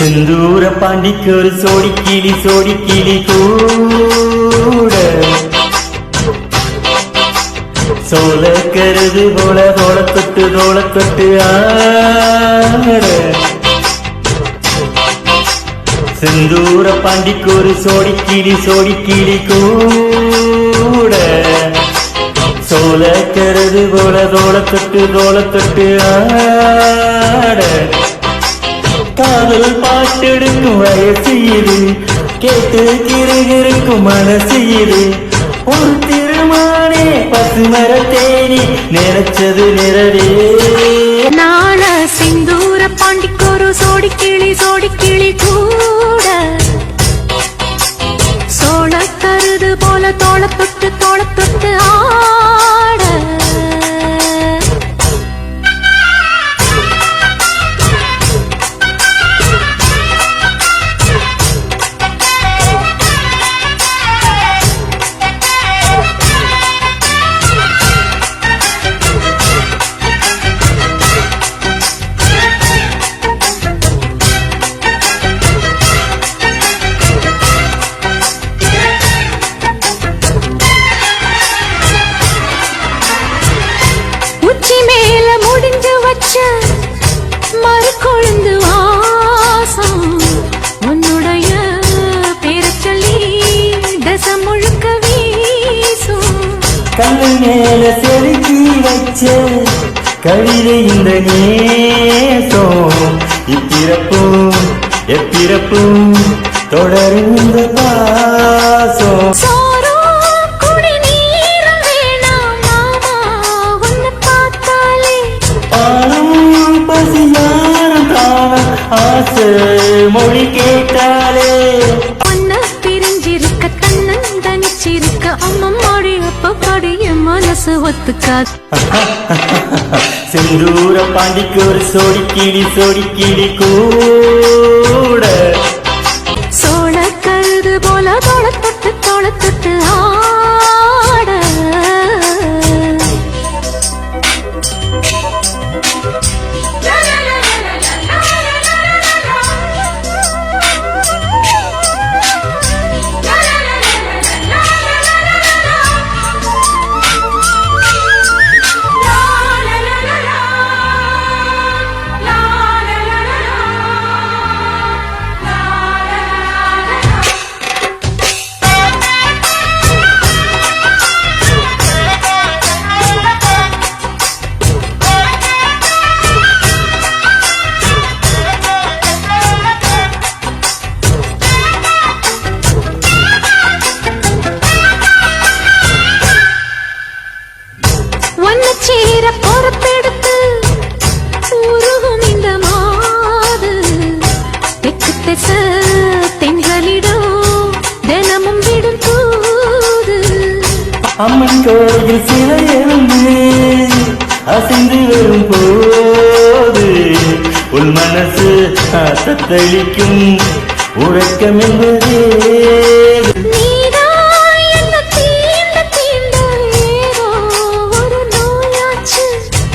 செந்தூர பாண்டிக்கு ஒரு சோடி கிளி கூட சோல கருது போல தோளத்தொட்டு ஆட செந்தூர பாண்டிக்கு ஒரு சோடி கிளி கூட சோல கருது போல தோளத்தொட்டு ஆட காதல் பாட்டெடுக்கும் வயசு இது கேட்டு கிருகிருக்கும் மனசு இது ஒரு திருமானே பசுமர தேனி நினைச்சது நிறவே நாள சிந்தூர பாண்டிக்கு ஒரு சோடி கிளி கூட சோழ கருது போல தோளத்தொட்டு ஆட மறுகொழுந்து வாசம் உன்னுடைய பேரச்சொல்லி தசம் முழுக்க வீசும் கண்ணு மேல செலுத்தி வச்ச கவிதை இந்த நேசம் இப்பிறப்பும் எப்பிறப்பும் தொடரும் இந்த பாசம் மொழி கேட்டாலே ஒன்ன பிரிஞ்சிருக்க தன்னன் தனிச்சிருக்க அம்மம்மாடி அப்பப்பாடி என் மனசு ஒத்துக்காது செந்தூர பாண்டிக்கு ஒரு சோடி கிளி கூட சோழ கருது போல தோளத்தொட்டு ஆட பொறுப்பெடுத்து உருகும் இந்த மாது தெற்கு திச தென்களிடும் தினமும் விடும் தூது அம்மன் கோயில் சிலை எழுந்து அசைந்து வரும் போது உள் மனசு தத்தளிக்கும் உறக்கம் என்பதே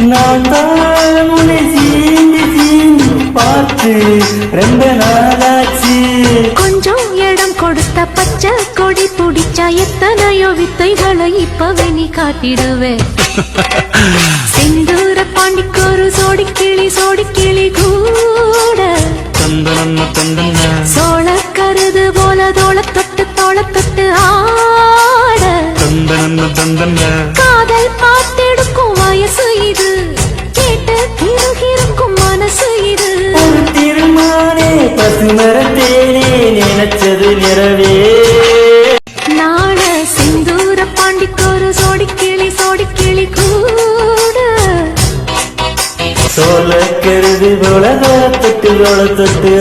நான் தான் உன்னை சீண்டி பார்த்து ரொம்ப நாளாச்சு கொஞ்சம் இடம் கொடுத்த பச்சை கொடி துடிச்சா எத்தனையோ வித்தைகளை இப்பவே நீ காட்டிடுவே செந்தூர பாண்டிக்கு ஒரு சோடி கிளி கூட சோழ கருது போல தோளத்தொட்டு ஆட காதல் பார்த்தெடுக்கும் வயசு இது கேட்டு கிருகிருக்கும் மனசு இது ஒரு திருமானே பசுமர தேனே நினைச்சது நிறவே நாள சிந்தூர பாண்டிக்கு ஒரு சோடி கிளி கூட சோழ கருது போல தோளத்தொட்டு